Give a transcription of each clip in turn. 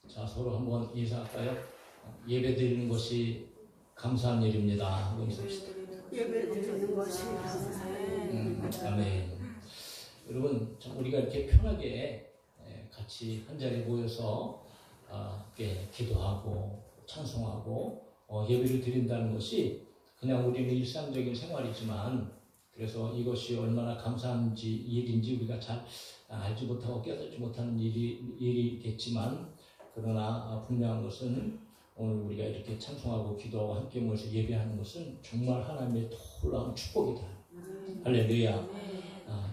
자, 서로 한번 인사할까요? 예배 드리는 것이 감사한 일입니다 하고 인사합시다. 예배 드리는 것이 감사해. 아멘. 여러분, 우리가 이렇게 편하게 같이 한 자리에 모여서 이렇게 기도하고 찬송하고 예배를 드린다는 것이 그냥 우리는 일상적인 생활이지만, 그래서 이것이 얼마나 감사한 일인지 우리가 잘 알지 못하고 깨닫지 못하는 일이겠지만, 그러나 분명한 것은 오늘 우리가 이렇게 찬송하고 기도하고 함께 모여서 예배하는 것은 정말 하나님의 놀라운 축복이다. 할렐루야.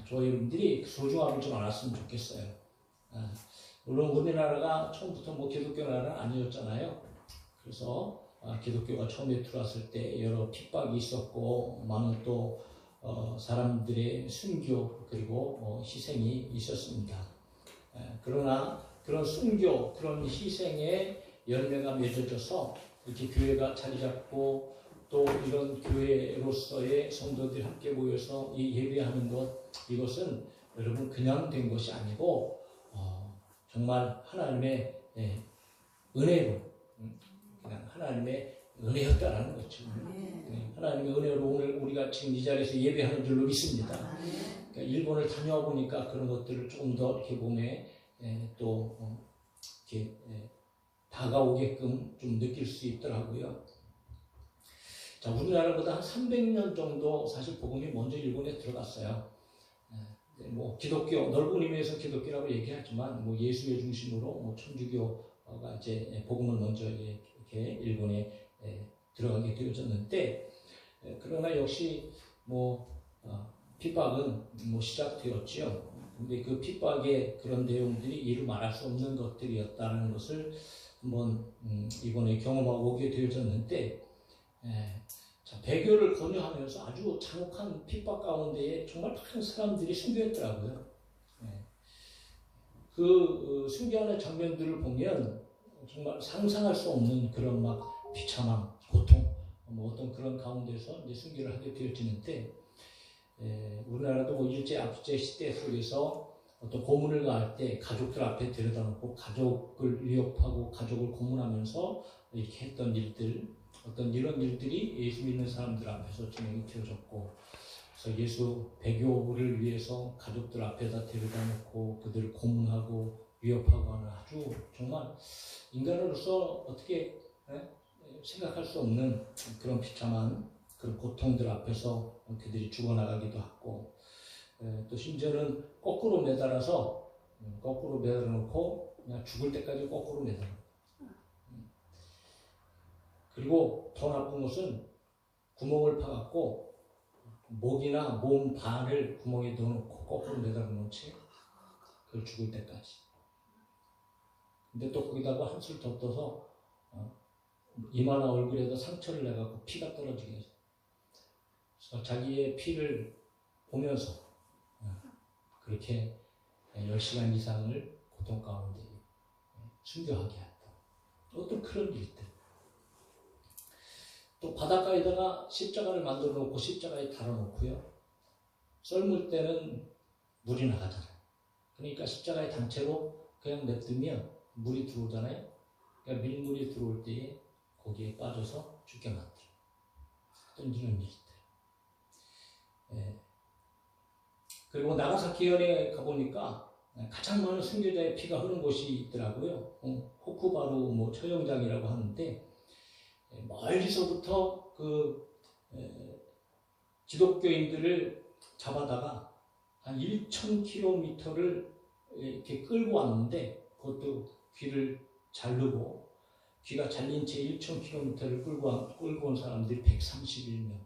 저 여러분들이 소중함을 좀 알았으면 좋겠어요. 물론 우리나라가 처음부터 기독교 나라는 아니었잖아요. 그래서 기독교가 처음에 들어왔을 때 여러 핍박이 있었고 많은 또 사람들의 순교 그리고 희생이 있었습니다. 그러나 그런 순교, 그런 희생에 열매가 맺어져서 이렇게 교회가 자리 잡고 또 이런 교회로서의 성도들이 함께 모여서 이 예배하는 것, 이것은 여러분 그냥 된 것이 아니고 정말 하나님의 은혜로, 그냥 하나님의 은혜였다라는 거죠. 하나님의 은혜로 오늘 우리가 지금 이 자리에서 예배하는 줄로 믿습니다. 그러니까 일본을 다녀와 보니까 그런 것들을 조금 더 이렇게 몸에 또 이렇게 다가오게끔 좀 느낄 수 있더라고요. 자, 우리나라보다 한 300년 정도 사실 복음이 먼저 일본에 들어갔어요. 기독교, 넓은 의미에서 기독교라고 얘기하지만, 예수의 중심으로 천주교가 이제 복음을 먼저 이렇게 일본에 들어가게 되어졌는데, 그러나 역시 핍박은 시작되었지요. 근데 그 핍박의 그런 내용들이 이루 말할 수 없는 것들이었다는 것을 한번 이번에 경험하고 오게 되어졌는데, 자, 배교를 권유하면서 아주 잔혹한 핍박 가운데에 정말 많은 사람들이 순교했더라고요. 그 순교하는 장면들을 보면 정말 상상할 수 없는 그런 비참함, 고통, 어떤 그런 가운데서 이제 순교를 하게 되어지는데, 우리나라도 일제 압제 시대 속에서 어떤 고문을 가할 때 가족들 앞에 데려다 놓고 가족을 위협하고 가족을 고문하면서 이렇게 했던 일들, 어떤 이런 일들이 예수 믿는 사람들 앞에서 진행이 되어졌고, 그래서 예수 배교를 위해서 가족들 앞에다 데려다 놓고 그들을 고문하고 위협하고 하는 아주 정말 인간으로서 어떻게 생각할 수 없는 그런 비참한 그런 고통들 앞에서 그들이 죽어나가기도 하고, 또 심지어는 거꾸로 매달아서 거꾸로 매달아놓고 그냥 죽을 때까지 거꾸로 매달아. 그리고 더 나쁜 것은 구멍을 파갖고 목이나 몸 반을 구멍에 넣어놓고 거꾸로 매달아놓은 채 그걸 죽을 때까지. 근데 또 거기다가 한술 더 떠서 이마나 얼굴에다 상처를 내갖고 피가 떨어지게 해서, 그래서 자기의 피를 보면서 그렇게 10시간 이상을 고통 가운데 순교하게 했다. 어떤 그런 일들. 또 바닷가에다가 십자가를 만들어 놓고 십자가에 달아 놓고요. 썰물 때는 물이 나가잖아요. 그러니까 십자가의 당체로 그냥 냅두면 물이 들어오잖아요. 그러니까 밀물이 들어올 때에 거기에 빠져서 죽게 만들어요. 어떤 이런 일들. 그리고 나가사키현에 가보니까 가장 많은 순교자의 피가 흐른 곳이 있더라고요. 호쿠바루 처형장이라고 하는데, 멀리서부터 기독교인들을 잡아다가 한 1,000km를 이렇게 끌고 왔는데, 그것도 귀를 자르고 귀가 잘린 채 1,000km를 끌고 온 사람들이 131명.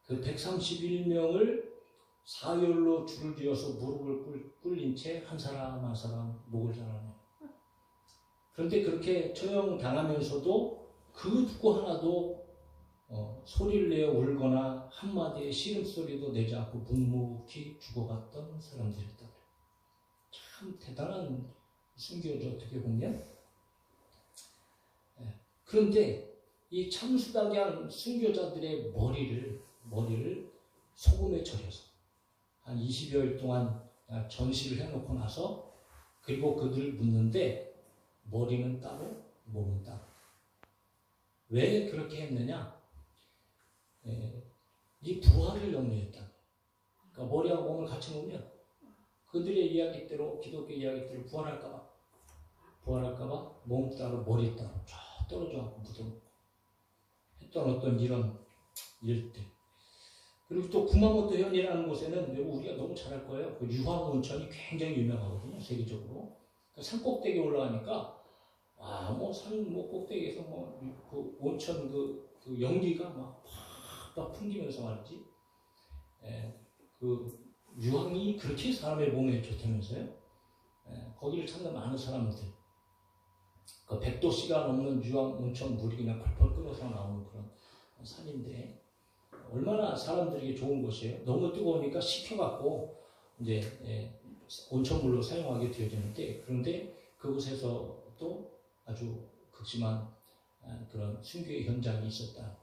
그 131명을 사열로 줄을 지어서 무릎을 꿇린 채 한 사람 한 사람 목을 자르네요. 그런데 그렇게 처형당하면서도 그 누구 하나도 소리를 내어 울거나 한마디의 시름소리도 내지 않고 묵묵히 죽어갔던 사람들이다. 참 대단한 순교죠, 어떻게 보면. 그런데 이 참수당한 순교자들의 머리를 소금에 절여서 한 20여일 동안 전시를 해놓고 나서, 그리고 그들을 묻는데 머리는 따로, 몸은 따로. 왜 그렇게 했느냐? 이 부활을 염려했다. 그러니까 머리하고 몸을 같이 놓으면 그들의 이야기대로, 기독교 이야기대로 부활할까봐 몸 따로 머리 따로 쫙 떨어져갖고 묻어놓고 했던 어떤 이런 일들. 그리고 또 구마모토 현이라는 곳에는 우리가 너무 잘할 거예요. 그 유황 온천이 굉장히 유명하거든요, 세계적으로. 그 산 꼭대기에 올라가니까 산 꼭대기에서 그 온천 그 연기가 막 풍기면서 말이지. 그 유황이 그렇게 사람의 몸에 좋다면서요. 거기를 찾는 많은 사람들. 그 100도씨가 넘는 유황 온천 물이 그냥 펄펄 끓어서 나오는 그런 산인데 얼마나 사람들에게 좋은 곳이에요. 너무 뜨거우니까 식혀갖고 이제 온천물로 사용하게 되어지는데, 그런데 그곳에서도 아주 극심한 그런 순교의 현장이 있었다.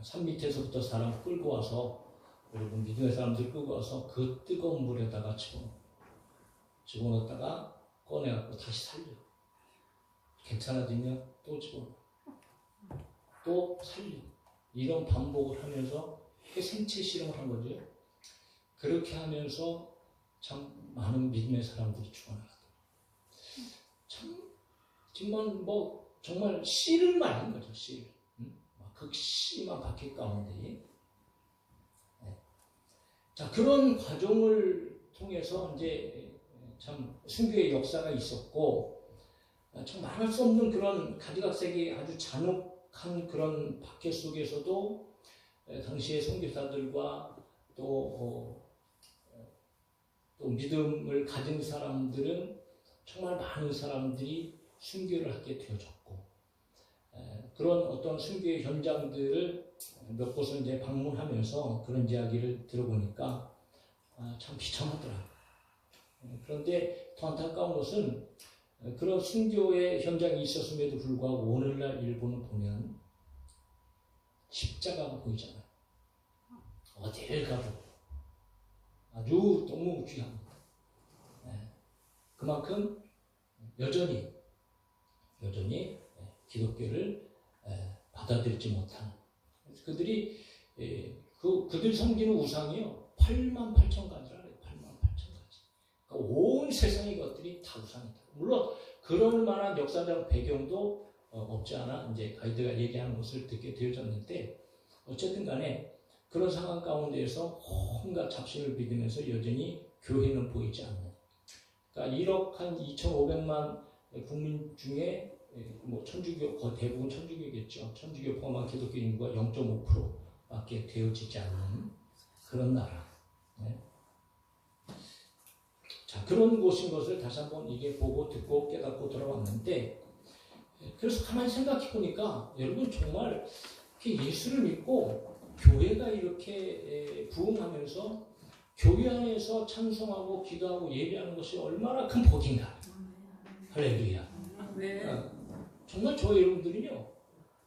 산 밑에서부터 사람 끌고 와서, 여러분 믿음의 사람들 끌고 와서 그 뜨거운 물에다가 집어넣었다가 꺼내갖고 다시 살려. 괜찮아지면 또 집어넣어. 또 살려. 이런 반복을 하면서 생체 실험을 한 거죠. 그렇게 하면서 참 많은 믿음의 사람들이 죽어나갔다. 참 정말 씨를 말린 거죠. 씨를. 극심한 박해 가운데. 자, 그런 과정을 통해서 이제 참 순교의 역사가 있었고, 참 말할 수 없는 그런 가지각색의 아주 잔혹한 그런 박해 속에서도 당시의 선교사들과 또 믿음을 가진 사람들은 정말 많은 사람들이 순교를 하게 되어졌고, 그런 어떤 순교의 현장들을 몇 곳을 이제 방문하면서 그런 이야기를 들어보니까 참 비참하더라. 그런데 더 안타까운 것은 그런 순교의 현장이 있었음에도 불구하고 오늘날 일본을 보면 십자가가 보이잖아요. 어디를 가도 아주 너무 귀합니다. 그만큼 여전히 기독교를 받아들이지 못하는 그들이 그들 섬기는 우상이요 88,000가지라래요. 88,000가지. 그러니까 온 세상의 것들이 다 우상이다. 물론 그럴 만한 역사적 배경도 없지 않아 이제 가이드가 얘기하는 것을 듣게 되어졌는데, 어쨌든 간에 그런 상황 가운데에서 온갖 잡신을 믿으면서 여전히 교회는 보이지 않는. 그러니까 1억 한 2,500만 국민 중에 천주교, 거의 대부분 천주교겠죠. 천주교 포함한 기독교 인구가 0.5%밖에 되어지지 않는 그런 나라. 자, 그런 곳인 것을 다시 한번 이게 보고 듣고 깨닫고 돌아왔는데, 그래서 가만히 생각해 보니까 여러분 정말 예수를 믿고 교회가 이렇게 부흥하면서 교회 안에서 찬송하고 기도하고 예배하는 것이 얼마나 큰 복인가. 할렐루야. 정말 저 여러분들은요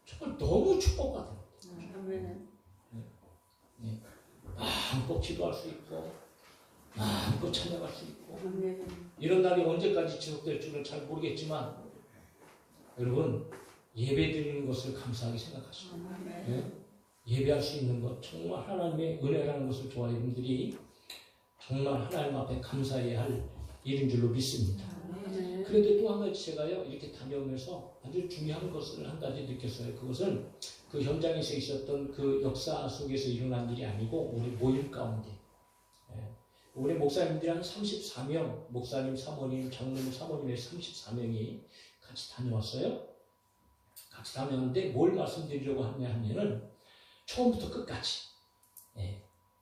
정말 너무 축복받아요. 마음껏 기도할 수 있고 마음껏 찬양할 수 있고, 이런 날이 언제까지 지속될 줄은 잘 모르겠지만 여러분 예배 드리는 것을 감사하게 생각하시고 예배할 수 있는 것, 정말 하나님의 은혜라는 것을 좋아하는 여러분들이 정말 하나님 앞에 감사해야 할 일인 줄로 믿습니다. 그런데 또 한 가지 제가요 이렇게 다녀오면서 아주 중요한 것을 한 가지 느꼈어요. 그것은 그 현장에서 있었던 그 역사 속에서 일어난 일이 아니고 우리 모임 가운데 우리 목사님들이 한 34명, 목사님, 사모님, 장로님, 사모님의 34명이 같이 다녀왔어요. 같이 다녀왔는데 뭘 말씀드리려고 하냐면은 처음부터 끝까지,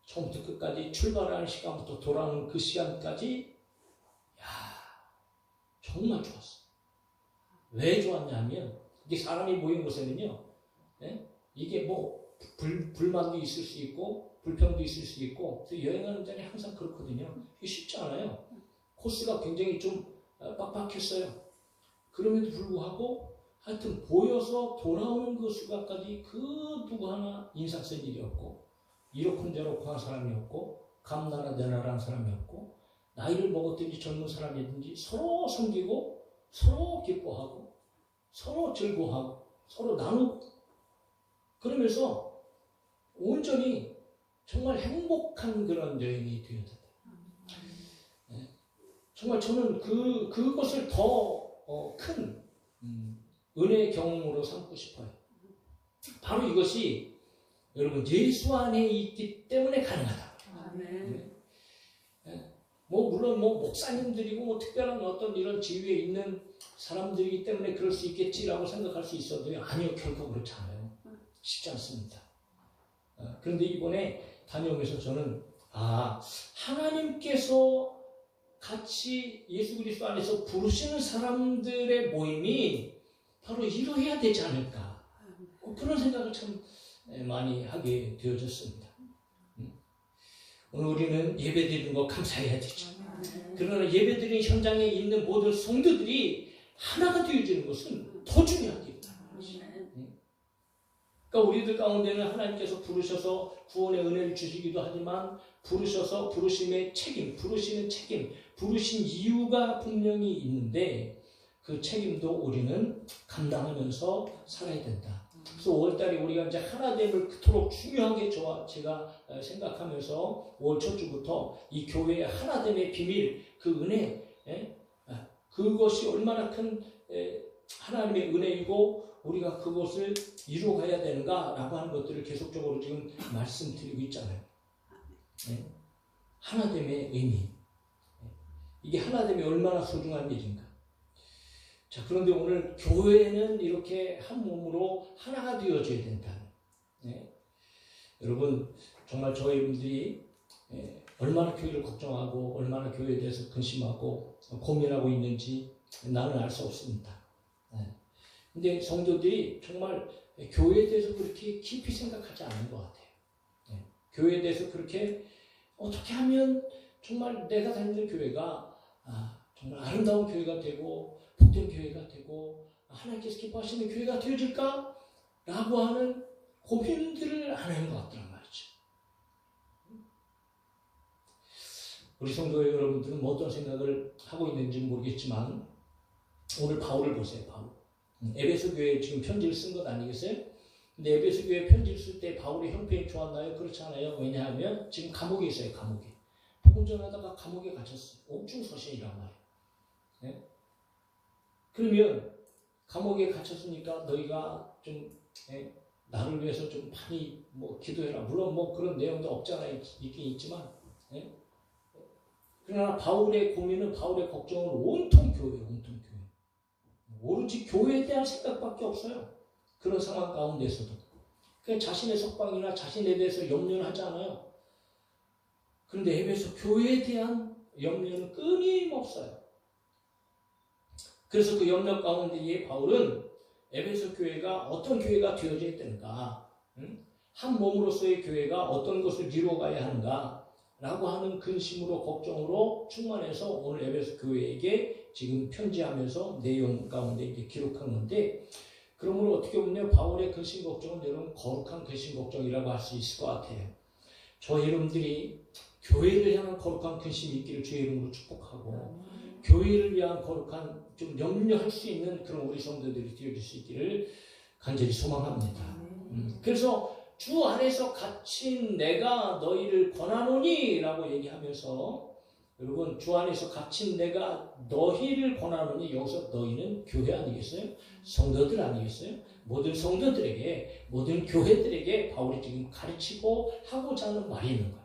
처음부터 끝까지 출발하는 시간부터 돌아오는 그 시간까지 정말 좋았어. 왜 좋았냐면 이게 사람이 모인 곳에는요, 이게 불만도 있을 수 있고 불평도 있을 수 있고, 여행하는 자리 항상 그렇거든요. 이게 쉽지 않아요. 코스가 굉장히 좀 빡빡했어요. 그럼에도 불구하고 하여튼 보여서 돌아오는 그 수가까지 그 누구 하나 인상 쓴 일이 없고, 이러쿵저러쿵 한 사람이 없고, 감나라 내나라 한 사람이 없고, 나이를 먹었든지 젊은 사람이든지 서로 섬기고 서로 기뻐하고 서로 즐거워하고 서로 나누고 그러면서 온전히 정말 행복한 그런 여인이 되어졌다. 정말 저는 그것을 더 큰 은혜의 경험으로 삼고 싶어요. 바로 이것이 여러분 예수 안에 있기 때문에 가능하다. 아멘. 물론 목사님들이고 특별한 어떤 이런 지위에 있는 사람들이기 때문에 그럴 수 있겠지라고 생각할 수 있어도 아니요, 결코 그렇지 않아요. 쉽지 않습니다. 그런데 이번에 다녀오면서 저는 하나님께서 같이 예수 그리스도 안에서 부르시는 사람들의 모임이 바로 이루어야 되지 않을까 그런 생각을 참 많이 하게 되어졌습니다. 오늘 우리는 예배드리는 거 감사해야 되죠. 그러나 예배드리는 현장에 있는 모든 성도들이 하나가 되어지는 것은 더 중요합니다. 그러니까 우리들 가운데는 하나님께서 부르셔서 구원의 은혜를 주시기도 하지만 부르셔서 부르심의 책임, 부르시는 책임, 부르신 이유가 분명히 있는데 그 책임도 우리는 감당하면서 살아야 된다. 그래서 5월달에 우리가 이제 하나됨을 그토록 중요하게 제가 생각하면서 5월 첫 주부터 이 교회의 하나됨의 비밀, 그 은혜, 그것이 얼마나 큰 하나님의 은혜이고 우리가 그것을 이루어가야 되는가라고 하는 것들을 계속적으로 지금 말씀드리고 있잖아요. 하나됨의 의미, 이게 하나됨이 얼마나 소중한 일인가. 자, 그런데 오늘 교회는 이렇게 한 몸으로 하나가 되어져야 된다. 여러분 정말 저희 분들이 얼마나 교회를 걱정하고 얼마나 교회에 대해서 근심하고 고민하고 있는지 나는 알 수 없습니다. 근데 성도들이 정말 교회에 대해서 그렇게 깊이 생각하지 않는 것 같아요. 교회에 대해서 그렇게 어떻게 하면 정말 내가 다니는 교회가 정말 아름다운 교회가 되고 복된 교회가 되고 하나님께서 기뻐하시는 교회가 되어질까? 라고 하는 고민들을 안 하는 것 같더란 말이죠. 우리 성도 여러분들은 뭐 어떤 생각을 하고 있는지 모르겠지만 오늘 바울을 보세요. 바울. 에베소 교회에 지금 편지를 쓴 것 아니겠어요? 근데 에베소 교회에 편지를 쓸 때 바울의 형편이 좋았나요? 그렇지 않아요. 왜냐하면 지금 감옥에 있어요. 감옥에. 복음 전하다가 감옥에 갇혔어요. 옥중서신이란 말이에요. 그러면 감옥에 갇혔으니까 너희가 좀 나를 위해서 좀 많이 기도해라. 물론 그런 내용도 없잖아 있긴 있지만 그러나 바울의 고민은 바울의 걱정은 온통 교회예요. 온통 교회. 오로지 교회에 대한 생각밖에 없어요. 그런 상황 가운데서도 그냥 자신의 석방이나 자신에 대해서 염려는 하지 않아요. 그런데 에베소 교회에 대한 염려는 끊임없어요. 그래서 그 염려 가운데에 바울은 에베소 교회가 어떤 교회가 되어져야 되는가, 한 몸으로서의 교회가 어떤 것을 이루어가야 하는가 라고 하는 근심으로 걱정으로 충만해서 오늘 에베소 교회에게 지금 편지하면서 내용 가운데 이제 기록한 건데, 그러므로 어떻게 보면 바울의 근심 걱정은 여러분 거룩한 근심 걱정이라고 할 수 있을 것 같아요. 저 여러분들이 교회를 향한 거룩한 근심이 있기를 주의 이름으로 축복하고 교회를 위한 거룩한 좀 염려할 수 있는 그런 우리 성도들이 되어질 수 있기를 간절히 소망합니다. 그래서 주 안에서 갇힌 내가 너희를 권하노니 라고 얘기하면서 여러분 주 안에서 갇힌 내가 너희를 권하노니 여기서 너희는 교회 아니겠어요? 성도들 아니겠어요? 모든 성도들에게 모든 교회들에게 바울이 지금 가르치고 하고자 하는 말이 있는 거예요.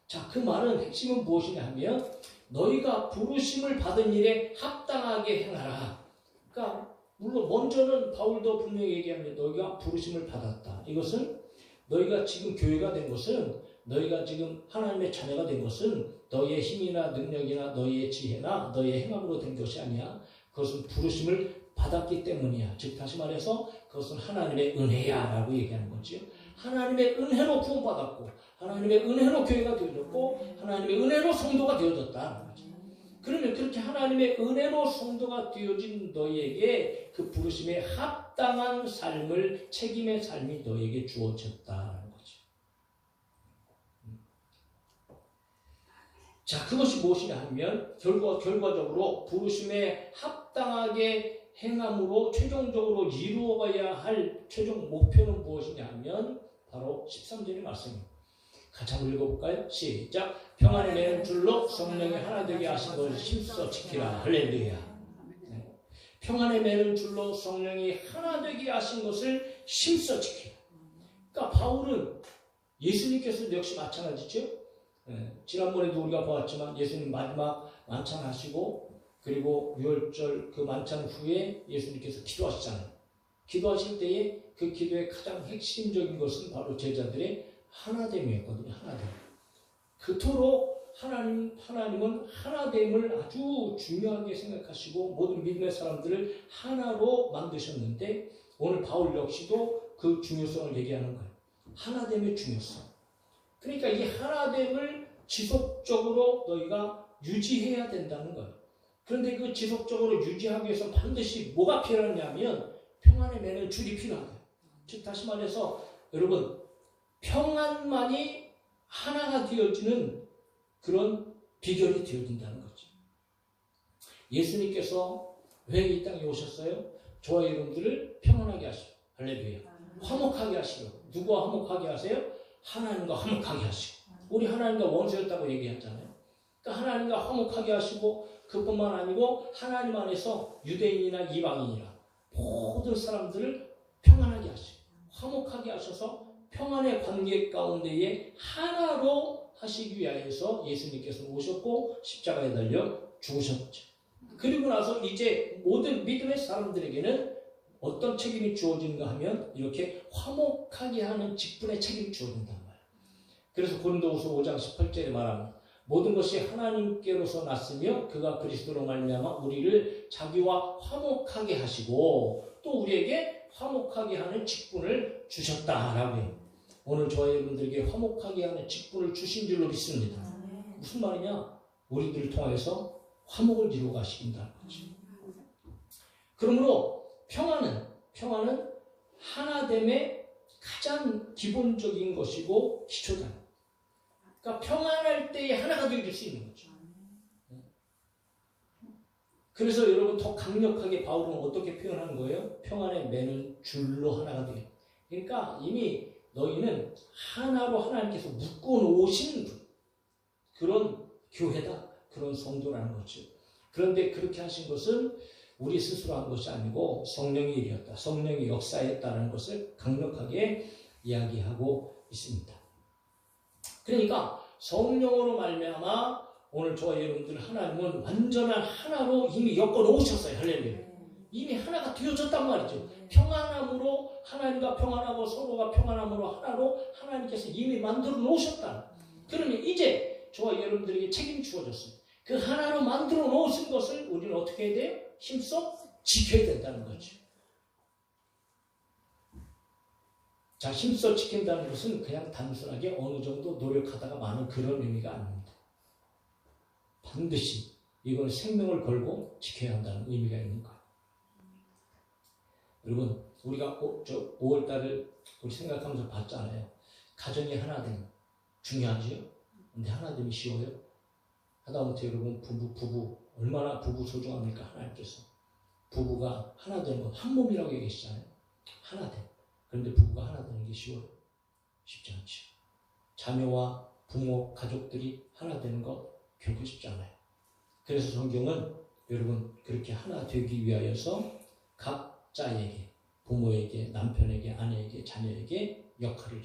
자, 그 말은 핵심은 무엇이냐 하면 너희가 부르심을 받은 일에 합당하게 행하라. 그러니까 물론 먼저는 바울도 분명히 얘기합니다. 너희가 부르심을 받았다. 이것은 너희가 지금 교회가 된 것은 너희가 지금 하나님의 자녀가 된 것은 너희의 힘이나 능력이나 너희의 지혜나 너희의 행함으로 된 것이 아니야. 그것은 부르심을 받았기 때문이야. 즉 다시 말해서 그것은 하나님의 은혜야 라고 얘기하는 거죠. 하나님의 은혜로 구원받았고 하나님의 은혜로 교회가 되어졌고 하나님의 은혜로 성도가 되어졌다는 거죠. 그러면 그렇게 하나님의 은혜로 성도가 되어진 너희에게 그 부르심에 합당한 삶을, 책임의 삶이 너희에게 주어졌다는 거죠. 자, 그것이 무엇이냐 하면 결과적으로 부르심에 합당하게 행함으로 최종적으로 이루어가야 할 최종 목표는 무엇이냐 하면 바로 13절의 말씀입니다. 같이 한번 읽어볼까요? 시작. 평안의 매는 줄로 성령이 하나 되게 하신 것을 힘써 지키라. 할렐루야. 네. 평안의 매는 줄로 성령이 하나 되게 하신 것을 힘써 지키라. 그러니까 바울은 예수님께서도 역시 마찬가지죠. 지난번에도 우리가 보았지만 예수님 마지막 만찬하시고 그리고 유월절 그 만찬 후에 예수님께서 기도하시잖아요. 기도하실 때에 그 기도의 가장 핵심적인 것은 바로 제자들의 하나됨이었거든요. 하나됨. 그토록 하나님은 하나됨을 아주 중요하게 생각하시고 모든 믿음의 사람들을 하나로 만드셨는데 오늘 바울 역시도 그 중요성을 얘기하는 거예요. 하나됨의 중요성. 그러니까 이 하나됨을 지속적으로 너희가 유지해야 된다는 거예요. 그런데 그 지속적으로 유지하기 위해서 반드시 뭐가 필요하냐면 평안의 매는 줄이 필요하다. 즉 다시 말해서 여러분 평안만이 하나가 되어지는 그런 비결이 되어진다는 거죠. 예수님께서 왜 이 땅에 오셨어요? 저와 여러분들을 평안하게 하시고 할렐루야. 화목하게 하시고 누구와 화목하게 하세요? 하나님과 화목하게 하시고 우리 하나님과 원수였다고 얘기했잖아요. 그러니까 하나님과 화목하게 하시고 그뿐만 아니고 하나님 안에서 유대인이나 이방인이나 모든 사람들을 평안하게 하시고 화목하게 하셔서 평안의 관계 가운데에 하나로 하시기 위하여서 예수님께서 오셨고 십자가에 달려 죽으셨죠. 그리고 나서 이제 모든 믿음의 사람들에게는 어떤 책임이 주어지는가 하면 이렇게 화목하게 하는 직분의 책임이 주어진단 말이에요. 그래서 고린도후서 5장 18절에 말하는 모든 것이 하나님께로서 났으며 그가 그리스도로 말미암아 우리를 자기와 화목하게 하시고 또 우리에게 화목하게 하는 직분을 주셨다라고 해요. 오늘 저와 여러분들에게 화목하게 하는 직분을 주신 줄로 믿습니다. 무슨 말이냐? 우리들을 통해서 화목을 이루어 가시긴다는 거죠. 그러므로 평안은 하나됨의 가장 기본적인 것이고 기초다. 그러니까 평안할 때에 하나가 되어질 수 있는 거죠. 그래서 여러분 더 강력하게 바울은 어떻게 표현하는 거예요? 평안의 매는 줄로 하나가 되게. 그러니까 이미 너희는 하나로 하나님께서 묶어놓으신 그런 교회다. 그런 성도라는 거죠. 그런데 그렇게 하신 것은 우리 스스로 한 것이 아니고 성령의 일이었다. 성령의 역사였다는 것을 강력하게 이야기하고 있습니다. 그러니까 성령으로 말미암아 오늘 저와 여러분들 하나님은 완전한 하나로 이미 엮어놓으셨어요. 할렐루야. 이미 하나가 되어졌단 말이죠. 평안함으로 하나님과 평안하고 서로가 평안함으로 하나로 하나님께서 이미 만들어 놓으셨다. 그러면 이제 저와 여러분들에게 책임이 주어졌습니다. 그 하나로 만들어 놓으신 것을 우리는 어떻게 해야 돼요? 힘써 지켜야 된다는 거죠. 자, 힘써 지킨다는 것은 그냥 단순하게 어느 정도 노력하다가 마는 그런 의미가 아닙니다. 반드시 이건 생명을 걸고 지켜야 한다는 의미가 있는 거예요. 여러분, 우리가 5월달을 우리 생각하면서 봤잖아요. 가정이 하나됨 중요하지요? 근데 하나됨이 쉬워요? 하다못해 여러분 부부 얼마나 부부 소중합니까? 하나님께서 부부가 하나 되는 건 한 몸이라고 얘기하시잖아요. 하나됨. 그런데 부부가 하나 되는 게 쉬워요? 쉽지 않죠. 자녀와 부모, 가족들이 하나 되는 것 결코 쉽지 않아요. 그래서 성경은 여러분 그렇게 하나 되기 위하여서 각자에게 부모에게, 남편에게, 아내에게, 자녀에게 역할을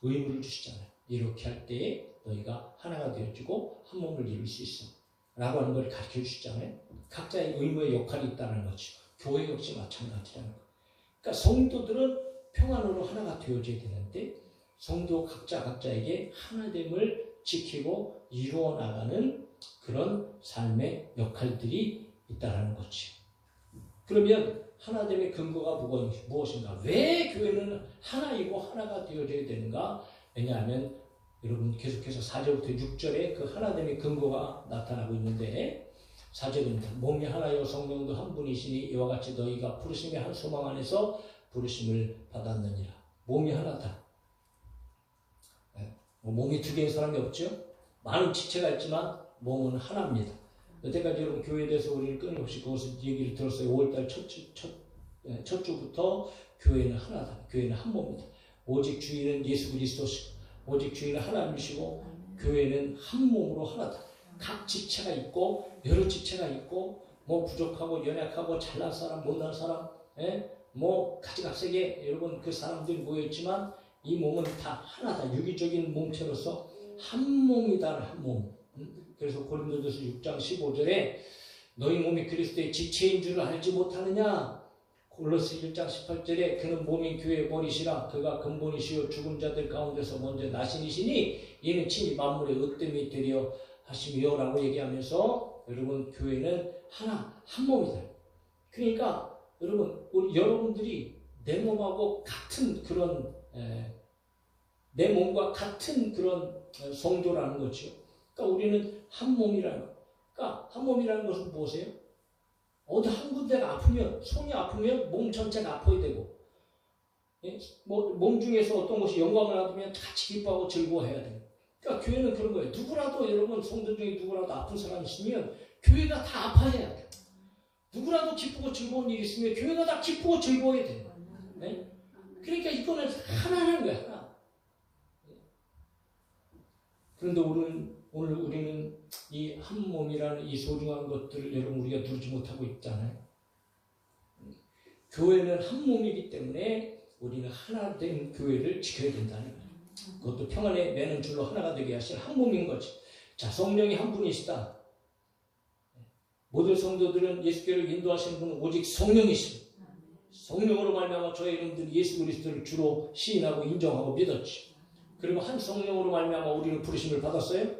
의무를 주시잖아요. 이렇게 할 때에 너희가 하나가 되어지고 한 몸을 이룰 수 있어 라고 하는 걸 가르쳐 주시잖아요. 각자의 의무의 역할이 있다는 거죠. 교회 역시 마찬가지라는 거. 그러니까 성도들은 평안으로 하나가 되어져야 되는데 성도 각자에게 하나됨을 지키고 이루어 나가는 그런 삶의 역할들이 있다는 거죠. 그러면 하나됨의 근거가 무엇인가? 왜 교회는 하나이고 하나가 되어져야 되는가? 왜냐하면 여러분 계속해서 4절부터 6절에 그 하나됨의 근거가 나타나고 있는데 4절입니다. 몸이 하나요 성령도 한 분이시니 이와 같이 너희가 부르심의 한 소망 안에서 부르심을 받았느니라. 몸이 하나다. 몸이 두 개인 사람이 없죠? 많은 지체가 있지만 몸은 하나입니다. 여태까지 여러분 교회에 대해서 우리는 끊임없이 그것을 얘기를 들었어요. 5월달 첫 주부터 교회는 하나다. 교회는 한 몸이다. 오직 주인은 예수 그리스도시고 오직 주인은 하나님이시고 교회는 한 몸으로 하나다. 각 지체가 있고 여러 지체가 있고 뭐 부족하고 연약하고 잘난 사람 못난 사람 뭐 가지각색의 여러분 그 사람들이 모여있지만 이 몸은 다 하나다. 유기적인 몸체로서 한 몸이다. 한 몸. 그래서 고린도전서 6장 15절에 너희 몸이 그리스도의 지체인 줄을 알지 못하느냐. 골로새 1장 18절에 그는 몸인 교회의 머리시라. 그가 근본이시요 죽은 자들 가운데서 먼저 나신이시니 이는 친히 만물의 으뜸이 되려 하시며 라고 얘기하면서 여러분 교회는 하나 한 몸이다. 그러니까 여러분들이 내 몸하고 같은 그런 내 몸과 같은 그런 성도라는 거죠. 그러니까 우리는 한 몸이라는 거. 그러니까 한 몸이라는 것은 무엇이에요? 어디 한 군데가 아프면 손이 아프면 몸 전체가 아파야 되고 뭐 몸 중에서 어떤 것이 영광을 얻으면 같이 기뻐하고 즐거워해야 돼요. 그러니까 교회는 그런 거예요. 누구라도 여러분 성도 중에 누구라도 아픈 사람이 있으면 교회가 다 아파해야 돼요. 누구라도 기쁘고 즐거운 일이 있으면 교회가 다 기쁘고 즐거워야 돼요. 네? 그러니까 이거는 하나라는 거야. 하나. 그런데 오늘 우리는 이 한 몸이라는 이 소중한 것들을 여러분 우리가 누리지 못하고 있잖아요. 교회는 한 몸이기 때문에 우리는 하나 된 교회를 지켜야 된다는 거예요. 그것도 평안에 매는 줄로 하나가 되게 하신 한 몸인 거지. 자, 성령이 한 분이시다. 모든 성도들은 예수께로 인도하시는 분은 오직 성령이십니다. 성령으로 말미암아 저희 여러분들이 예수 그리스도를 주로 시인하고 인정하고 믿었지. 그리고 한 성령으로 말미암아 우리는 부르심을 받았어요.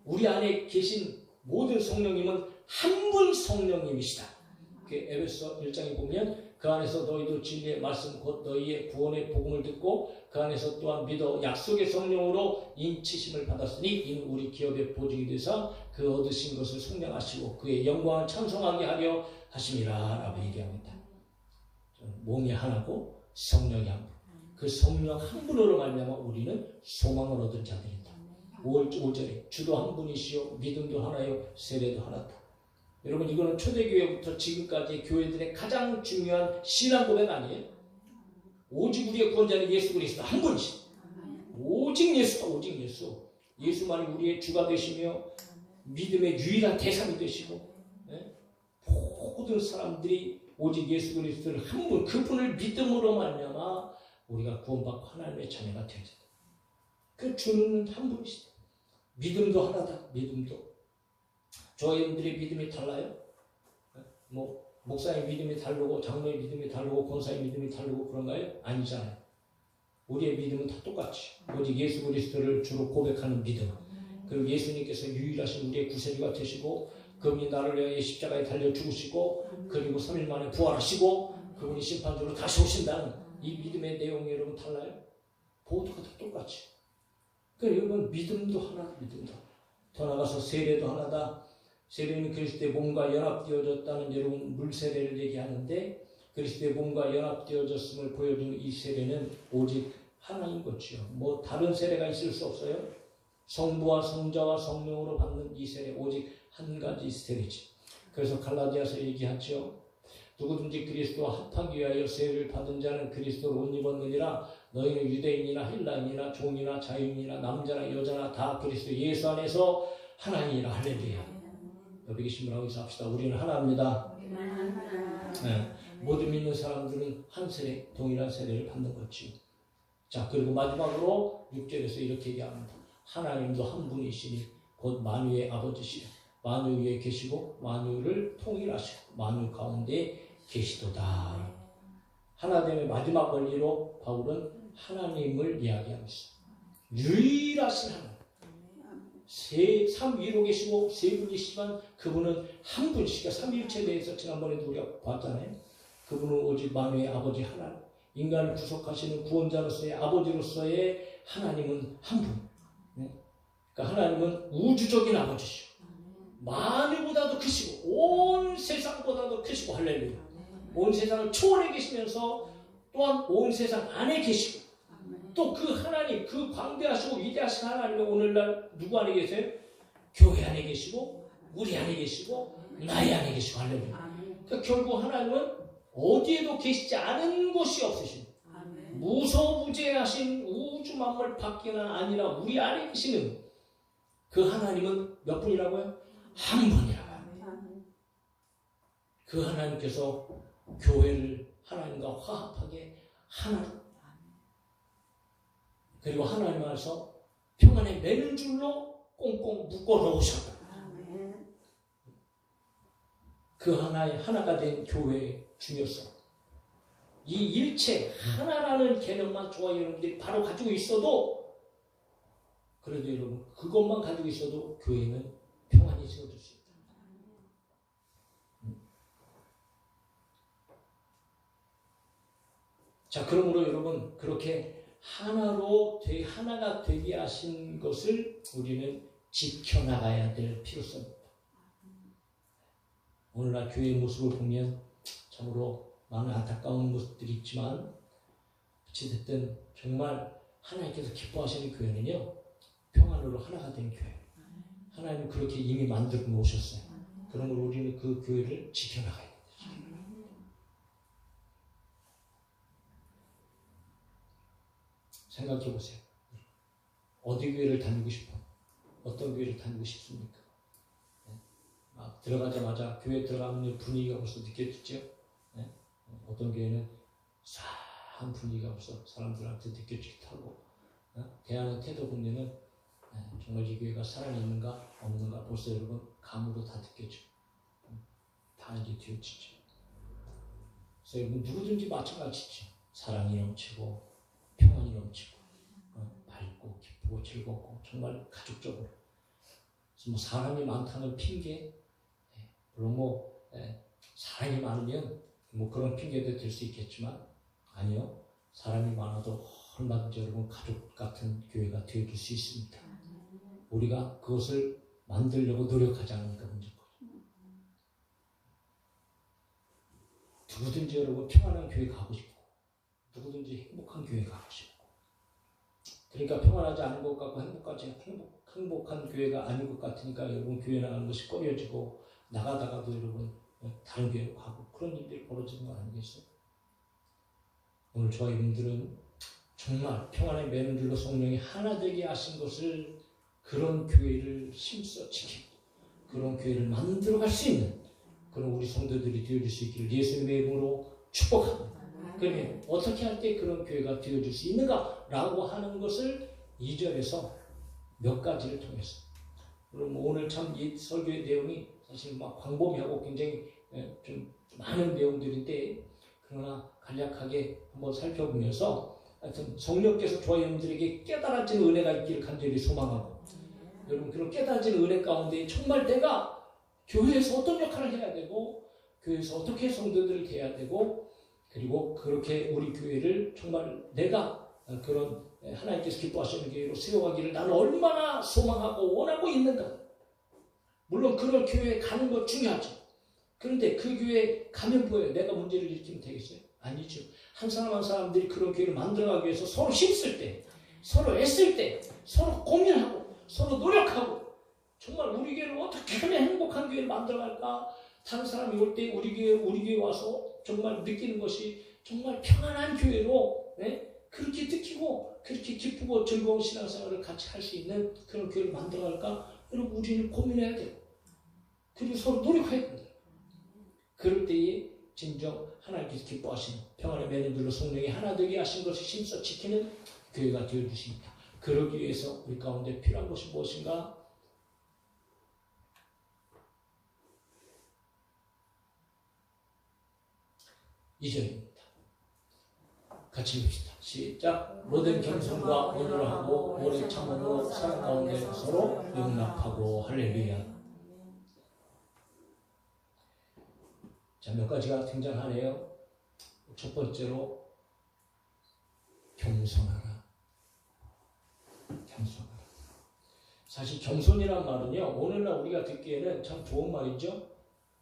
우리 안에 계신 모든 성령님은 한 분 성령님이시다. 에베소 1장에 보면 그 안에서 너희도 진리의 말씀 곧 너희의 구원의 복음을 듣고 그 안에서 또한 믿어 약속의 성령으로 인치심을 받았으니 이는 우리 기업의 보증이 되서 그 얻으신 것을 성령하시고 그의 영광을 찬송하게 하려 하심이라 라고 얘기합니다. 몸이 하나고 성령이 한 분. 그 성령 한 분으로 말미암아 우리는 소망을 얻은 자들이다. 5절에 주도 한 분이시요 믿음도 하나요 세례도 하나다. 여러분 이거는 초대교회부터 지금까지 교회들의 가장 중요한 신앙 고백 아니에요? 오직 우리의 구원자는 예수 그리스도 한 분이시다. 오직 예수다. 오직 예수. 예수만이 우리의 주가 되시며 믿음의 유일한 대상이 되시고 모든 사람들이 오직 예수 그리스도를 한 분, 그분을 믿음으로 말미암아 우리가 구원받고 하나님의 자녀가 되어야 된다. 그 주는 한 분이시다. 믿음도 하나다. 믿음도. 저희들의 믿음이 달라요? 뭐 목사의 믿음이 다르고 장로의 믿음이 다르고 권사의 믿음이 다르고 그런가요? 아니잖아요. 우리의 믿음은 다 똑같이 오직 예수 그리스도를 주로 고백하는 믿음. 그리고 예수님께서 유일하신 우리의 구세주가 되시고 그분이 나를 위하여 십자가에 달려 죽으시고 그리고 3일 만에 부활하시고 그분이 심판주로 다시 오신다는 이 믿음의 내용이 여러분 달라요? 모두가 다 똑같이. 그러니까 여러분 믿음도 하나, 믿음도 하나. 더 나가서 세례도 하나다. 세례는 그리스도의 몸과 연합되어졌다는 여러분 물세례를 얘기하는데 그리스도의 몸과 연합되어졌음을 보여주는 이 세례는 오직 하나인 것이요. 뭐 다른 세례가 있을 수 없어요. 성부와 성자와 성령으로 받는 이 세례 오직 한 가지 세례지. 그래서 갈라디아서 얘기하죠. 누구든지 그리스도와 합하기 위하여 세례를 받은 자는 그리스도를 옷 입었느니라. 너희는 유대인이나 헬라인이나 종이나 자유인이나 남자나 여자나 다 그리스도 예수 안에서 하나이니라. 할렐루야. 옆에 계신 분하고 인사합시다. 우리는 하나입니다. 네. 모든 믿는 사람들은 한 세례, 동일한 세례를 받는 거지. 자, 그리고 마지막으로 6절에서 이렇게 얘기합니다. 하나님도 한 분이시니 곧 만유의 아버지시라. 만유 위에 계시고 만유를 통일하시고 만유 가운데 계시도다. 하나됨의 마지막 원리로 바울은 하나님을 이야기합니다. 유일하신 하나님. 삼위로 계시고 세 분이시지만 그분은 한 분이시니까 삼위일체에 대해서 지난번에도 우리가 봤잖아요. 그분은 오직 만유의 아버지 하나님. 인간을 구속하시는 구원자로서의 아버지로서의 하나님은 한 분. 그러니까 하나님은 우주적인 아버지시고 만유보다도 크시고 온 세상보다도 크시고 할렐루야. 온 세상을 초월해 계시면서 또한 온 세상 안에 계시고 또 그 하나님, 그 광대하시고 위대하신 하나님이 오늘날 누구 안에 계세요? 교회 안에 계시고 우리 안에 계시고 나의 안에 계시고 할렐루야. 그러니까 결국 하나님은 어디에도 계시지 않은 곳이 없으신 무소부재하신 우주 만물 밖에나 아니라 우리 안에 계시는 그 하나님은 몇 분이라고요? 한 분이라고요. 그 하나님께서 교회를 하나님과 화합하게 하나로, 그리고 하나님 안에서 평안에 매는 줄로 꽁꽁 묶어 놓으셨다. 그 하나가 된 교회의 중요성, 이 일체 하나라는 개념만 좋아 여러분들이 바로 가지고 있어도, 그래도 여러분 그것만 가지고 있어도 교회는 평안이 세워질 수 있다. 자, 그러므로 여러분 그렇게 하나가 되게 하신 것을 우리는 지켜나가야 될 필요성이 있다. 오늘날 교회의 모습을 보면 참으로 많은 안타까운 모습들이 있지만, 어찌됐든 정말 하나님께서 기뻐하시는 교회는요, 평안으로 하나가 된 교회. 하나님은 그렇게 이미 만들어 놓으셨어요. 그러므로 우리는 그 교회를 지켜나가야 돼요. 생각해 보세요. 어디 교회를 다니고 싶어? 어떤 교회를 다니고 싶습니까? 막 들어가자마자 교회 들어가면 분위기가 벌써 느껴지죠? 어떤 교회는 싸한 분위기가 벌써 사람들한테 느껴지기도 하고, 대하는 태도 보면은 정말 이 교회가 사랑이 있는가 없는가 벌써 여러분 감으로 다 느껴지고, 다 이제 뒤어지죠. 그래서 여러분 누구든지 마찬가지죠. 사랑이 넘치고 평안이 넘치고 밝고 기쁘고 즐겁고 정말 가족적으로. 그래서 뭐 사람이 많다는 핑계, 물론 사람이 많으면 그런 핑계도 될 수 있겠지만, 아니요, 사람이 많아도 얼마든지 여러분 가족 같은 교회가 되어줄 수 있습니다. 우리가 그것을 만들려고 노력하지 않으니까 문제인 거죠. 누구든지 여러분 평안한 교회 가고 싶고, 누구든지 행복한 교회 가고 싶고, 그러니까 평안하지 않은 것 같고 행복한 교회가 아닌 것 같으니까 여러분 교회 나가는 것이 꺼려지고, 나가다가도 여러분 다른 교회로 가고, 그런 일들이 벌어지는 거 아니겠어요? 오늘 저와 여러분들은 정말 평안에 매는 줄로 성령이 하나 되게 하신 것을, 그런 교회를 힘써 지키고 그런 교회를 만들어갈 수 있는 그런 우리 성도들이 되어줄 수 있기를 예수님의 이름으로 축복합니다. 그러면 어떻게 할 때 그런 교회가 되어줄 수 있는가라고 하는 것을 2절에서 몇 가지를 통해서, 그럼 오늘 참 이 설교의 내용이 사실 막 광범위하고 굉장히 좀 많은 내용들인데, 그러나 간략하게 한번 살펴보면서 하여튼 성령께서 저와 여러분들에게 깨달아진 은혜가 있기를 간절히 소망하고, 여러분 그런 깨달아진 은혜 가운데 정말 내가 교회에서 어떤 역할을 해야 되고, 교회에서 어떻게 성도들을 대해야 되고, 그리고 그렇게 우리 교회를 정말 내가 그런 하나님께서 기뻐하시는 교회로 세워가기를 나는 얼마나 소망하고 원하고 있는가. 물론 그런 교회에 가는 것 중요하죠. 그런데 그 교회에 가면 뭐예요? 내가 문제를 일으키면 되겠어요? 아니죠. 한 사람 한 사람들이 그런 교회를 만들어가기 위해서 서로 힘쓸 때, 서로 애쓸 때, 서로 고민하고 서로 노력하고, 정말 우리 교회를 어떻게 하면 행복한 교회를 만들어갈까? 다른 사람이 올 때 우리 교회 와서 정말 느끼는 것이 정말 평안한 교회로, 그렇게 느끼고 그렇게 기쁘고 즐거운 신앙생활을 같이 할 수 있는 그런 교회를 만들어갈까? 여러분 우리는 고민해야 돼요. 그리고 서로 노력해야 된다. 그럴 때에 진정 하나님께서 기뻐하시는 평안의 매는 줄로 성령이 하나 되게 하신 것을 힘써 지키는 교회가 되어주십니다. 그러기 위해서 우리 가운데 필요한 것이 무엇인가? 이절입니다. 같이 읽읍시다. 시작. 모든 겸손과 온유하고 오래 참음으로 사랑 가운데 서로 용납하고. 할렐루야. 자, 몇 가지가 등장하네요. 첫 번째로 겸손하라. 겸손하라. 사실 겸손이란 말은요, 오늘날 우리가 듣기에는 참 좋은 말이죠.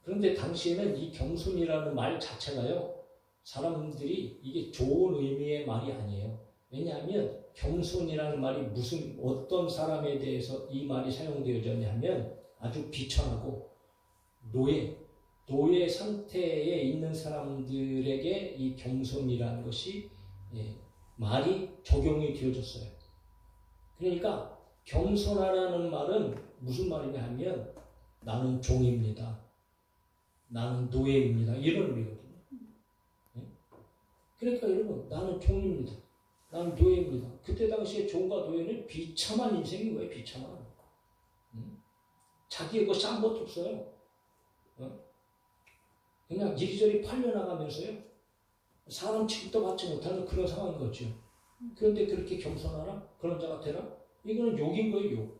그런데 당시에는 이 겸손이라는 말 자체가요, 사람들이 이게 좋은 의미의 말이 아니에요. 왜냐하면 겸손이라는 말이 무슨 어떤 사람에 대해서 이 말이 사용되어졌냐면 아주 비천하고 노예 상태에 있는 사람들에게 이 겸손이라는 것이 말이 적용이 되어졌어요. 그러니까 겸손하라는 말은 무슨 말이냐 하면 나는 종입니다. 나는 노예입니다. 이런 의미거든요. 그러니까 여러분 나는 종입니다. 나는 노예입니다. 그때 당시에 종과 노예는 비참한 인생인 거예요. 비참한. 자기의 거 싼 것도 없어요. 그냥 이리저리 팔려나가면서요. 사람 취급도 받지 못하는 그런 상황인 거죠. 그런데 그렇게 겸손하라? 그런 자가 되라? 이거는 욕인 거예요. 욕.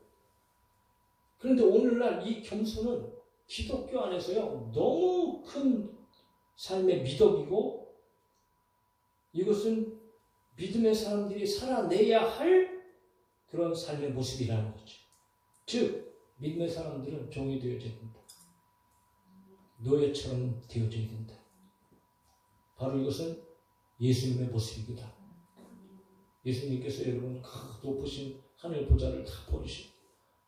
그런데 오늘날 이 겸손은 기독교 안에서요. 너무 큰 삶의 미덕이고 이것은 믿음의 사람들이 살아내야 할 그런 삶의 모습이라는 거죠. 즉 믿음의 사람들은 종이 되어져야 된다. 노예처럼 되어져야 된다. 바로 이것은 예수님의 모습이다. 예수님께서 여러분 높으신 하늘 보좌를 다 버리시고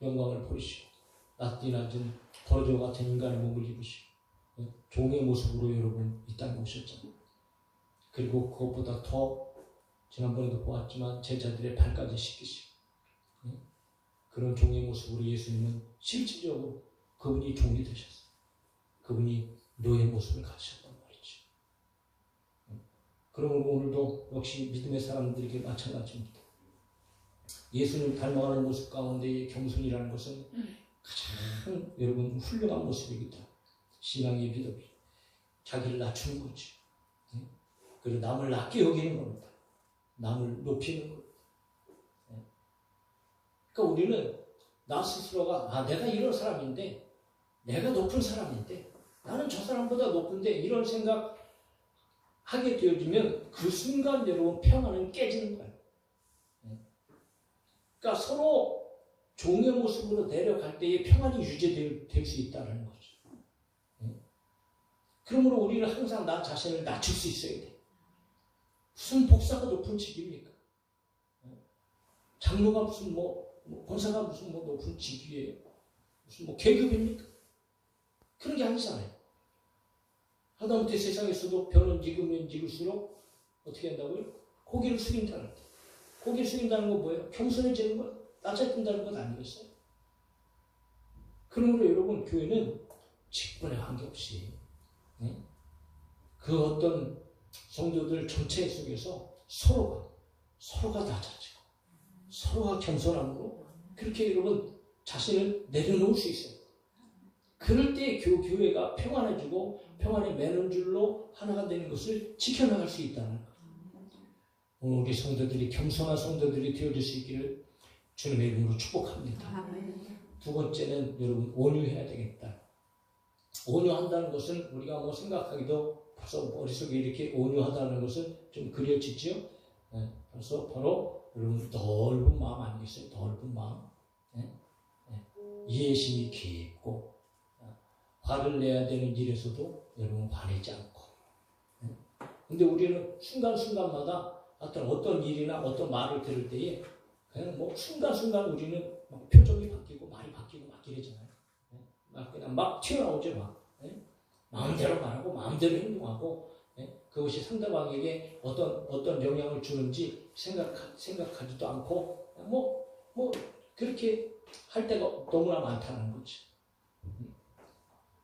영광을 버리시고 낮디 낮은 버러지와 같은 인간의 몸을 입으시고 종의 모습으로 여러분 이 땅에 오셨잖아요. 그리고 그것보다 더 지난번에도 보았지만 제자들의 발까지 씻기시고 그런 종의 모습으로 예수님은 실질적으로 그분이 종이 되셨어요. 그분이 노예 모습을 가지셨단 말이죠. 그러므로 오늘도 역시 믿음의 사람들에게 마찬가지입니다. 예수님 닮아가는 모습 가운데의 겸손이라는 것은 가장 여러분 훌륭한 모습이기도 합니다. 신앙의 미덕이 자기를 낮추는 거지. 그리고 남을 낮게 여기는 겁니다. 남을 높이는 겁니다. 그러니까 우리는 나 스스로가 내가 이런 사람인데 내가 높은 사람인데 나는 저 사람보다 높은데 이런 생각 하게 되어지면 그 순간 여러분 평안은 깨지는 거예요. 그러니까 서로 종의 모습으로 내려갈 때에 평안이 유지될 수 있다는 거죠. 그러므로 우리는 항상 나 자신을 낮출 수 있어야 돼. 무슨 복사가 높은 직위입니까? 장로가 무슨 권사가 무슨 높은 직위예요? 무슨 계급입니까? 그런 게 아니잖아요. 하다못해 세상에서도 별은 익으면 익을수록 어떻게 한다고요? 고개를 숙인다는 거. 고개를 숙인다는 건 뭐예요? 겸손해지는 거, 낮아진다는 것 아니겠어요? 그러므로 여러분 교회는 직분에 관계없이 그 어떤 성도들 전체 속에서 서로가 낮아지고 서로가 겸손함으로 그렇게 여러분 자신을 내려놓을 수 있어요. 그럴 때 교회가 평안해지고 평안의 매너줄로 하나가 되는 것을 지켜나갈 수 있다는 거예요. 오늘 우리 성도들이 겸손한 성도들이 되어질 수 있기를 주님의 이름으로 축복합니다. 두 번째는 여러분 온유해야 되겠다. 온유한다는 것은 우리가 생각하기도 벌써 머릿속에 이렇게 온유하다는 것은 좀 그려지죠. 그래서 바로 여러분 넓은 마음 아니겠어요? 넓은 마음. 이해심이 깊고 화를 내야 되는 일에서도 여러분 화내지 않고. 근데 우리는 순간순간마다 어떤 일이나 어떤 말을 들을 때에 그냥 순간순간 우리는 막 표정이 바뀌고 말이 바뀌고 막 이러잖아요. 그냥 막 튀어나오죠. 마음대로 말하고 마음대로 행동하고 그것이 상대방에게 어떤 영향을 주는지 생각하지도 않고 그렇게 할 때가 너무나 많다는 거지.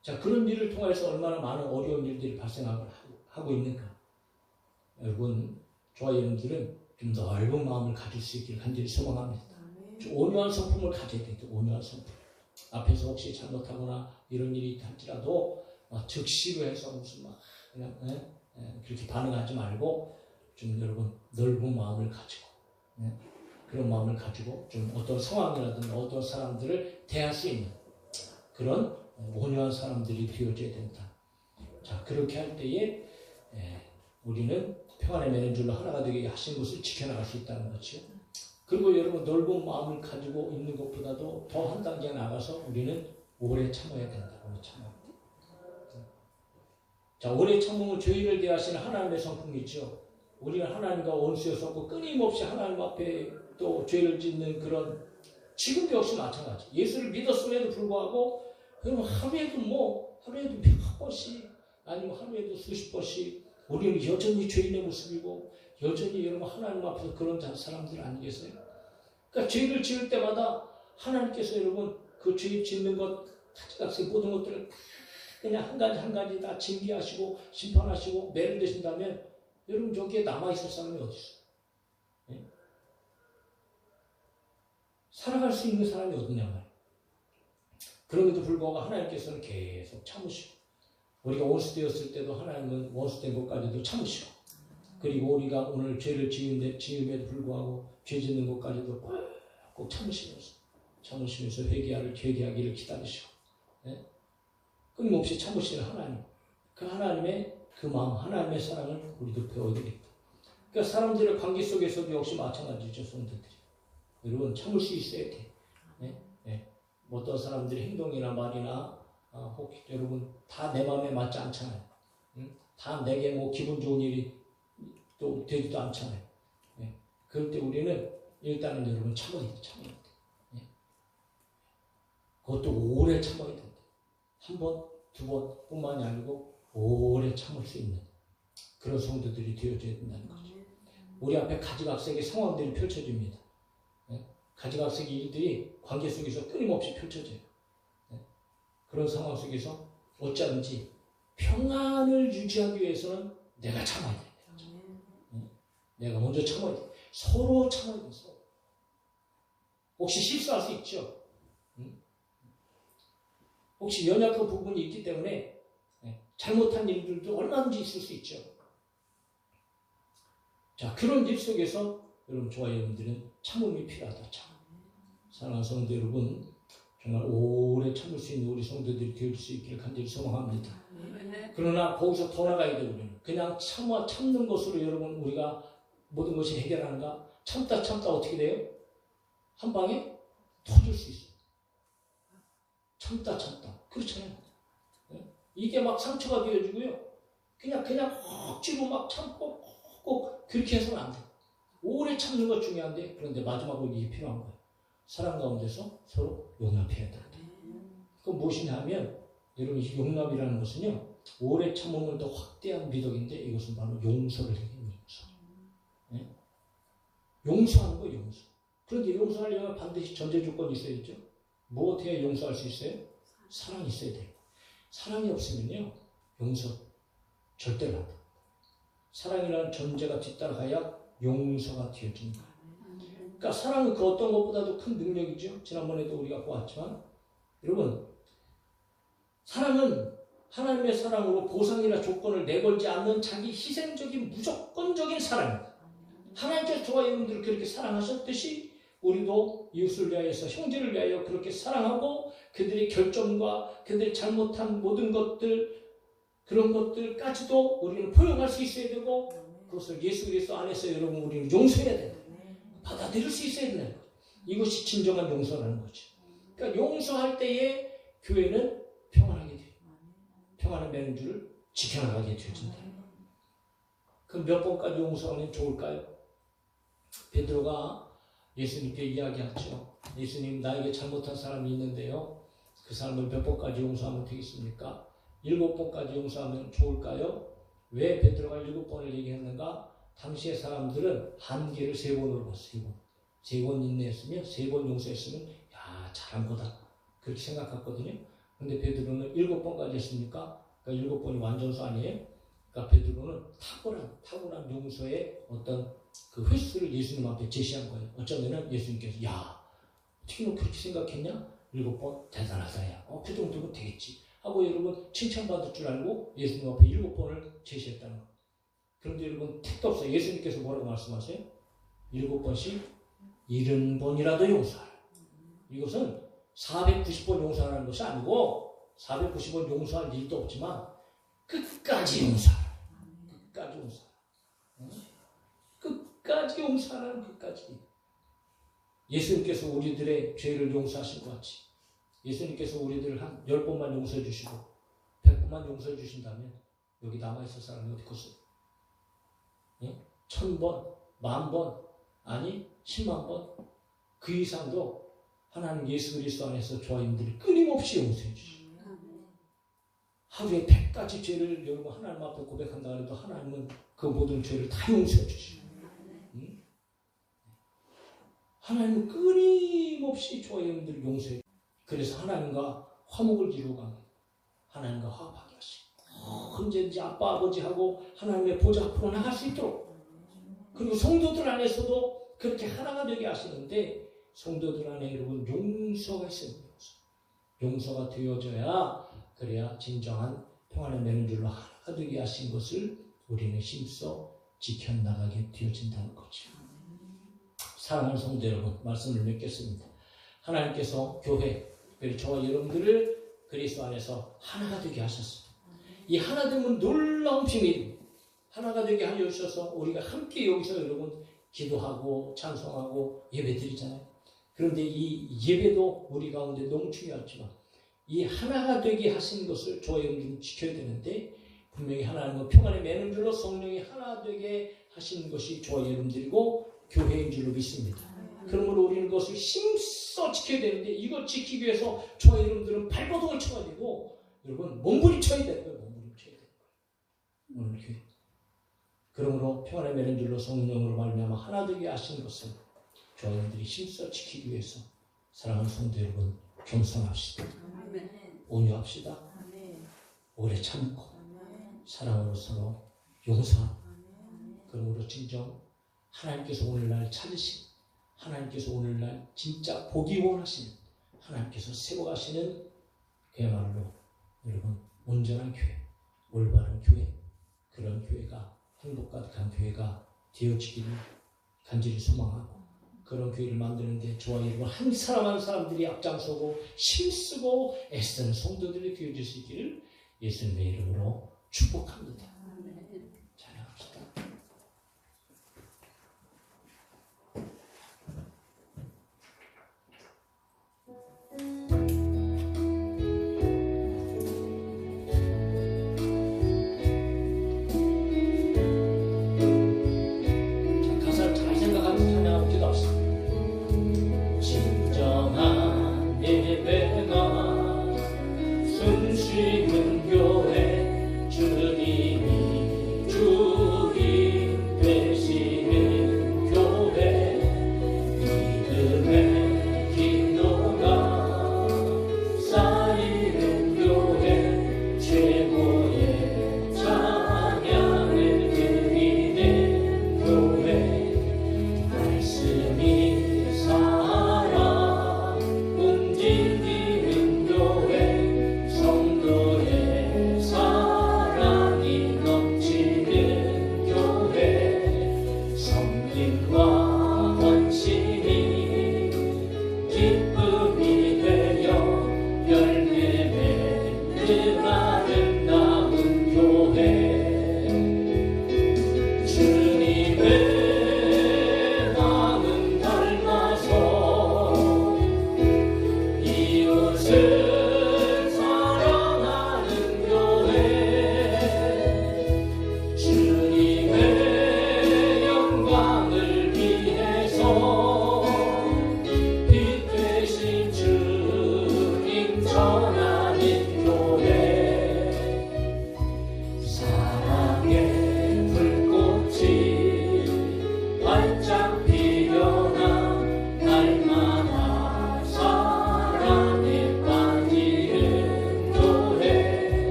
자, 그런 일을 통해서 얼마나 많은 어려운 일들이 발생하고 있는가. 여러분, 저와 여러분들은 좀 넓은 마음을 가질 수 있기를 간절히 소망합니다. 좀 온유한 성품을 가져야 돼요. 온유한 성품. 앞에서 혹시 잘못하거나 이런 일이 할지라도 즉시로 해서 무슨 그냥 그렇게 반응하지 말고 좀 여러분 넓은 마음을 가지고 그런 마음을 가지고 좀 어떤 상황이라든가 어떤 사람들을 대할 수 있는 그런 온유한 사람들이 되어져야 된다. 자, 그렇게 할 때에 우리는 평안의 매너줄로 하나가 되게 하신 것을 지켜나갈 수 있다는 거죠. 그리고 여러분 넓은 마음을 가지고 있는 것보다도 더 한 단계 나가서 우리는 오래 참아야 된다. 오래 참아. 자, 오래 참으면 죄인을 대하시는 하나님의 성품이 있죠. 우리는 하나님과 원수였었고 끊임없이 하나님 앞에 또 죄를 짓는 그런 지금도 역시 마찬가지. 예수를 믿었음에도 불구하고 여러분 하루에도 몇 번씩 아니면 하루에도 수십 번씩 우리는 여전히 죄인의 모습이고 여전히 여러분 하나님 앞에서 그런 사람들 아니겠어요? 그러니까 죄를 지을 때마다 하나님께서 여러분 그 죄 짓는 것 가지각색 모든 것들을 다 그냥 한 가지 한 가지 다 징계하시고 심판하시고 매를 대신다면 여러분 저기에 남아있을 사람이 어디 있어요? 예? 살아갈 수 있는 사람이 어디냐 말이에요. 그럼에도 불구하고 하나님께서는 계속 참으시고 우리가 원수되었을 때도 하나님은 원수된 것까지도 참으시고 그리고 우리가 오늘 죄를 지음에도 불구하고 죄 짓는 것까지도 꼭 참으시면서 회개하기를 기다리시고 예? 끊임없이 참으시는 하나님 그 하나님의 그 마음 하나님의 사랑을 우리도 배워야 되겠다. 그러니까 사람들의 관계 속에서도 역시 마찬가지죠. 성도들이 여러분 참을 수 있어야 돼. 예? 예. 어떤 사람들의 행동이나 말이나 혹시 여러분 다 내 마음에 맞지 않잖아요. 응? 다 내게 뭐 기분 좋은 일이 또 되지도 않잖아요. 예. 그럴 때 우리는 일단은 여러분 참아야 돼. 예. 그것도 오래 참아야 된다. 한 번, 두 번뿐만이 아니고 오래 참을 수 있는 그런 성도들이 되어줘야 된다는 거죠. 우리 앞에 가지각색의 상황들이 펼쳐집니다. 예. 가지각색의 일들이 관계 속에서 끊임없이 펼쳐져요. 예. 그런 상황 속에서 어쩌든지 평안을 유지하기 위해서는 내가 참아야 돼. 내가 먼저 참아야 돼. 서로 참아야 돼. 서로. 혹시 실수할 수 있죠. 혹시 연약한 부분이 있기 때문에 잘못한 일들도 얼마든지 있을 수 있죠. 자, 그런 일 속에서 여러분 저와 여러분들은 참음이 필요하다. 참. 사랑하는 성도 여러분, 정말 오래 참을 수 있는 우리 성도들이 될 수 있기를 간절히 소망합니다. 그러나 거기서 돌아가야 돼. 우리는 그냥 참는 것으로 여러분 우리가 모든 것이 해결하는가? 참다 어떻게 돼요? 한 방에 터질 수 있어요. 참다 그렇잖아요. 이게 막 상처가 되어지고요. 그냥 억지로 막 참고 꼭 그렇게 해서는 안 돼. 오래 참는 것 중요한데 그런데 마지막으로 이게 필요한 거예요. 사람 가운데서 서로 용납해야 된다. 그건 무엇이냐 하면 여러분 이 용납이라는 것은요. 오래 참으면 더 확대한 미덕인데 이것은 바로 용서를 해요. 네? 용서하는 거예요. 용서. 그런데 용서하려면 반드시 전제 조건이 있어야죠. 무엇 해야 용서할 수 있어요? 사랑이 있어야 돼요. 사랑이 없으면요. 용서 절대로 안 돼요. 사랑이라는 전제가 뒤따라가야 용서가 되어집니다. 그러니까 사랑은 그 어떤 것보다도 큰 능력이죠. 지난번에도 우리가 보았지만 여러분 사랑은 하나님의 사랑으로 보상이나 조건을 내걸지 않는 자기 희생적인 무조건적인 사랑입니다. 하나님께서 저와 여러분들을 그렇게 사랑하셨듯이 우리도 이웃을 위하여서 형제를 위하여 그렇게 사랑하고 그들의 결정과 그들이 잘못한 모든 것들 그런 것들까지도 우리는 포용할 수 있어야 되고 그것을 예수 그리스도 안에서 여러분 우리는 용서해야 된다. 받아들일 수 있어야 된다. 이것이 진정한 용서라는 거죠. 그러니까 용서할 때에 교회는 평안하게 돼요. 평안의 맹주를 지켜나가게 되어진다. 그럼 몇 번까지 용서하면 좋을까요? 베드로가 예수님께 이야기하죠. 예수님 나에게 잘못한 사람이 있는데요. 그 사람을 몇 번까지 용서하면 되겠습니까? 7번까지 용서하면 좋을까요? 왜 베드로가 7번을 얘기했는가? 당시의 사람들은 한계를 3번으로 봤어요. 3번 인내했으면 3번 용서했으면 야 잘한 거다. 그렇게 생각했거든요. 근데 베드로는 7번까지 했으니까 그러니까 7번이 완전수 아니에요? 그러니까 베드로는 탁월한 용서의 어떤 그 횟수를 예수님 앞에 제시한 거예요. 어쩌면은 예수님께서 야 어떻게 너 그렇게 생각했냐? 7번 대단하다 야. 그 정도면 되겠지. 하고 여러분 칭찬받을 줄 알고 예수님 앞에 7번을 제시했다는 거예요. 그런데 여러분 택도 없어요. 예수님께서 뭐라고 말씀하세요? 7번씩 70번이라도 용서하라. 이것은 490번 용서하라는 것이 아니고 490번 용서할 일도 없지만 끝까지 용서하라. 끝까지 용서하라. 끝까지 용서하라는 끝까지. 예수님께서 우리들의 죄를 용서하신 것 같이 예수님께서 우리들을 한 10번만 용서해 주시고 100번만 용서해 주신다면 여기 남아있을 사람이 어디 있겠어요? 예? 1000번, 10,000번, 아니 10만 번, 그 이상도 하나님 예수 그리스도 안에서 저희들이 끊임없이 용서해 주시고, 하루에 100가지 죄를 여러분 하나님 앞에 고백한다 해도 하나님은 그 모든 죄를 다 용서해 주시고, 하나님은 끊임없이 저희들을 용서해 주시고, 그래서 하나님과 화목을 이루고 갑니다. 하나님과 화합하게 하시고, 언제든지 아빠 아버지하고 하나님의 보좌 앞으로 나갈 수 있도록, 그리고 성도들 안에서도 그렇게 하나가 되게 하시는데, 성도들 안에 여러분 용서가 있습니다. 용서가 되어져야, 그래야 진정한 평안을 내는 줄로 하나가 되게 하신 것을 우리는 힘써 지켜나가게 되어진다는 거죠. 사랑하는 성도 여러분, 말씀을 맺겠습니다. 하나님께서 교회, 그리고 저와 여러분들을 그리스도 안에서 하나가 되게 하셨습니다. 이 하나 되면 놀라운 비밀, 하나가 되게 하여 주셔서 우리가 함께 여기서 여러분 기도하고 찬송하고 예배 드리잖아요. 그런데 이 예배도 우리 가운데 너무 중요하지만 이 하나가 되게 하신 것을 저와 여러분들은 지켜야 되는데, 분명히 하나님은 평안에 매는 줄로 성령이 하나 되게 하신 것이 저와 여러분들이고 교회인 줄로 믿습니다. 그러므로 우리는 그것을 힘써 지켜야 되는데, 이걸 지키기 위해서 저와 여러분들은 발버둥을 쳐야 되고, 여러분 몸부림쳐야 되는 거예요. 몸부림쳐야 되는 거예요. 오늘 교회. 그러므로 평안에 매는 줄로 성령으로 말미암아 하나 되게 하신 것을 저와 여러분들이 힘써 지키기 위해서 사랑하는 성도 여러분, 겸손합시다. 온유합시다. 오래 참고 사랑으로 서로 용서하고, 그러므로 진정 하나님께서 오늘날 찾으신, 하나님께서 오늘날 진짜 보기 원하시는, 하나님께서 세워가시는 그야말로 여러분 온전한 교회, 올바른 교회, 그런 교회가 행복 가득한 교회가 되어지기를 간절히 소망하고, 그런 교회를 만드는데 저와 여러분 한 사람 한 사람들이 앞장서고 힘쓰고 애쓰는 성도들이 되어주시기를 예수님의 이름으로 축복합니다.